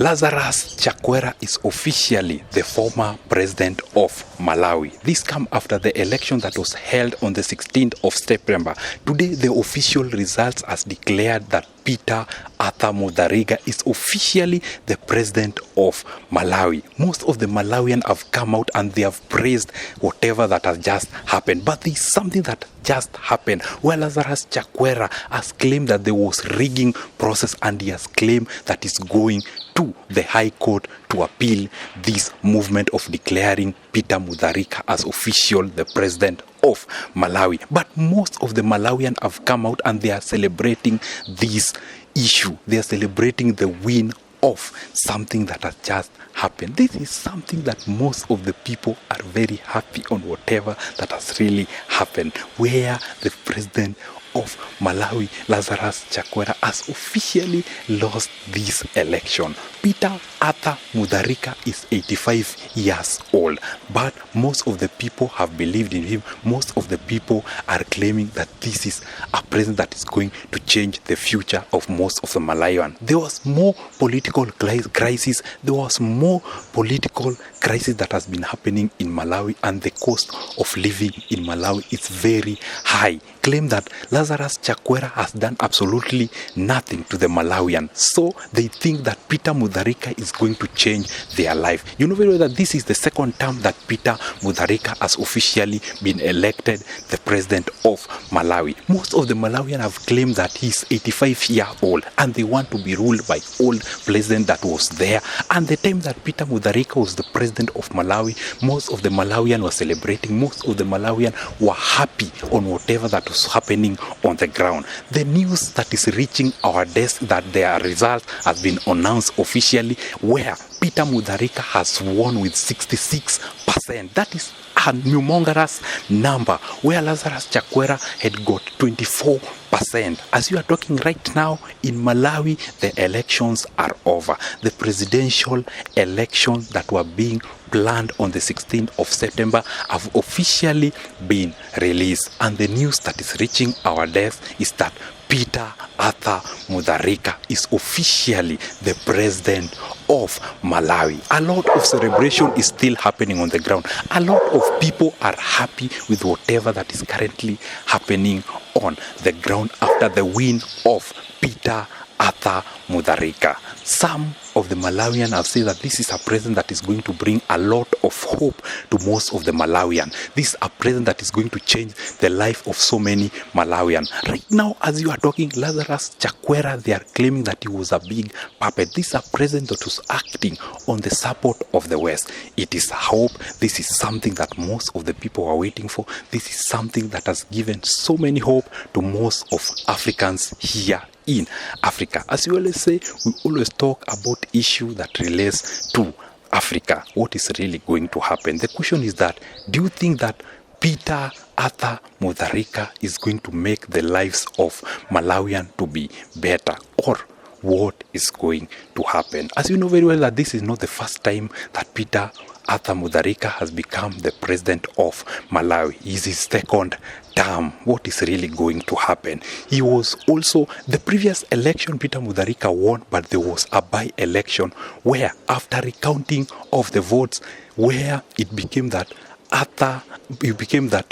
Lazarus Chakwera is officially the former president of Malawi. This comes after the election that was held on the 16th of September. Today, the official results has declared that Peter Arthur Mutharika is officially the president of Malawi. Most of the Malawians have come out and they have praised whatever that has just happened. But there is something that just happened where Lazarus Chakwera has claimed that there was rigging process, and he has claimed that he's going to the High Court to appeal this movement of declaring Peter Mutharika as official the president of Malawi. But most of the Malawians have come out and they are celebrating this issue. They are celebrating the win of something that has just happened. This is something that most of the people are very happy on whatever that has really happened, where the president of Malawi, Lazarus Chakwera, has officially lost this election. Peter Arthur Mutharika is 85 years old, but most of the people have believed in him. Most of the people are claiming that this is a president that is going to change the future of most of the Malawian. There was more political crisis. There was more political crisis that has been happening in Malawi, and the cost of living in Malawi is very high. Claim that Lazarus Chakwera has done absolutely nothing to the Malawian, so they think that Peter Mutharika is going to change their life. You know very well that this is the second time that Peter Mutharika has officially been elected the president of Malawi. Most of the Malawians have claimed that he's 85 years old and they want to be ruled by old president that was there. And the time that Peter Mutharika was the president of Malawi, most of the Malawians were celebrating. Most of the Malawians were happy on whatever that was happening on the ground. The news that is reaching our desk that their result has been announced officially, where Peter Mutharika has won with 66%. That is a humongous number, where Lazarus Chakwera had got 24%. As you are talking right now in Malawi, the elections are over. The presidential elections that were being planned on the 16th of September have officially been released. And the news that is reaching our desk is that Peter Arthur Mutharika is officially the president of Malawi. A lot of celebration is still happening on the ground. A lot of people are happy with whatever that is currently happening on the ground after the win of Peter Arthur Mutharika. Some of the Malawians have said that this is a president that is going to bring a lot of hope to most of the Malawians. This is a president that is going to change the life of so many Malawians. Right now, as you are talking, Lazarus Chakwera, they are claiming that he was a big puppet. This is a president that was acting on the support of the West. It is hope. This is something that most of the people are waiting for. This is something that has given so many hope to most of Africans here in Africa. As you always say, we always talk about issue that relates to Africa. What is really going to happen? The question is that, do you think that Peter Arthur Mutharika is going to make the lives of Malawian to be better, or what is going to happen? As you know very well that this is not the first time that Peter Arthur Mutharika has become the president of Malawi. It is his second term. What is really going to happen? He was also, the previous election Peter Mutharika won, but there was a by-election where after recounting of the votes, where it became that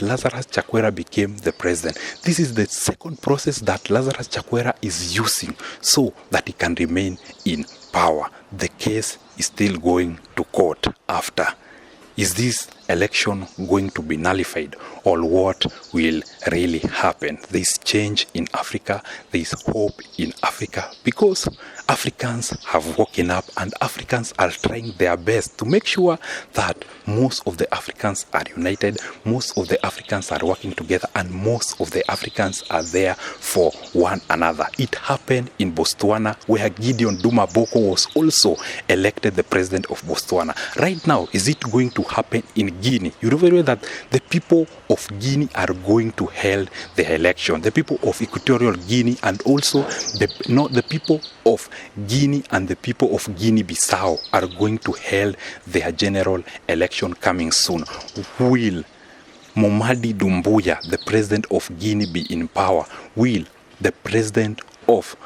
Lazarus Chakwera became the president. This is the second process that Lazarus Chakwera is using so that he can remain in power. The case is still going to court after. Is this election going to be nullified, or what will really happen? There is change in Africa. There is hope in Africa, because Africans have woken up and Africans are trying their best to make sure that most of the Africans are united, most of the Africans are working together, and most of the Africans are there for one another. It happened in Botswana, where Gideon Duma Boko was also elected the president of Botswana. Right now, is it going to happen in Guinea? You know very well that the people of Guinea are going to hold the election. The people of Equatorial Guinea, and also the people of Guinea and the people of Guinea-Bissau are going to hold their general election coming soon. Will Momadi Doumbouya, the president of Guinea, be in power? Will the president of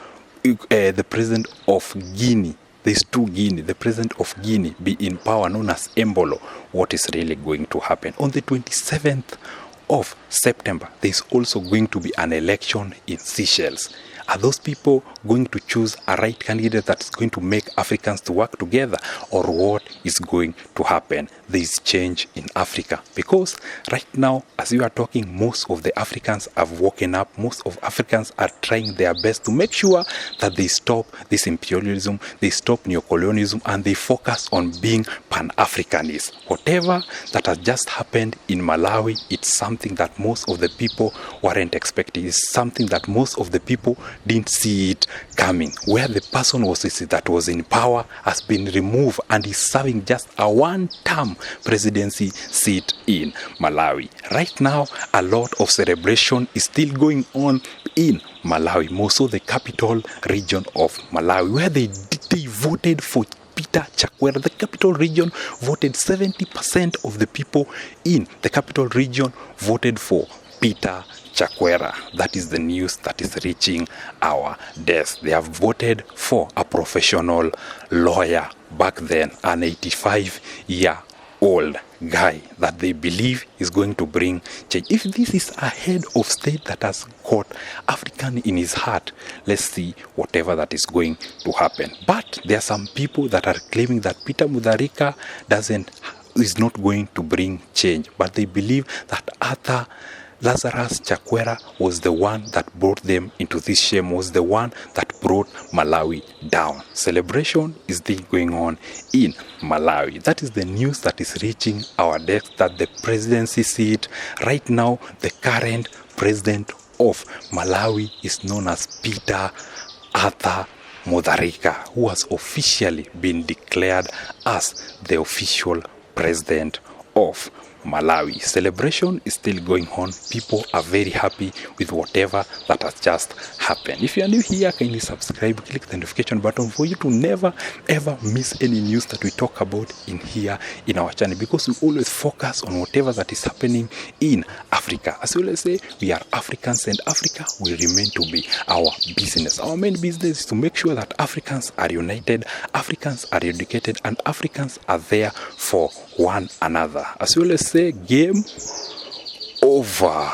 Guinea there's two Guinea, the president of Guinea be in power, known as Embolo, what is really going to happen? On the 27th of September, there's also going to be an election in Seychelles. Are those people going to choose a right candidate that's going to make Africans to work together? Or what is going to happen? There is change in Africa. Because right now, as we are talking, most of the Africans have woken up. Most of Africans are trying their best to make sure that they stop this imperialism, they stop neocolonialism, and they focus on being Pan-Africanist. Whatever that has just happened in Malawi, it's something that most of the people weren't expecting. It's something that most of the people didn't see it coming, where the person that was in power has been removed and is serving just a one-term presidency seat in Malawi. Right now, a lot of celebration is still going on in Malawi, more so the capital region of Malawi, where they voted for Peter Chakwera. The capital region voted 70% of the people in the capital region voted for Peter Chakwera. That is the news that is reaching our desk. They have voted for a professional lawyer back then, an 85-year-old guy that they believe is going to bring change. If this is a head of state that has got African in his heart, let's see whatever that is going to happen. But there are some people that are claiming that Peter Mutharika is not going to bring change, but they believe that Arthur Lazarus Chakwera was the one that brought them into this shame, was the one that brought Malawi down. Celebration is still going on in Malawi. That is the news that is reaching our desk, that the presidency seat right now, the current president of Malawi is known as Peter Arthur Mutharika, who has officially been declared as the official president of Malawi. Celebration is still going on. People are very happy with whatever that has just happened. If you are new here, kindly subscribe, click the notification button for you to never ever miss any news that we talk about in here in our channel, because we always focus on whatever that is happening in Africa. As we always say, we are Africans and Africa will remain to be our business. Our main business is to make sure that Africans are united, Africans are educated, and Africans are there for one another. As we always say, game over.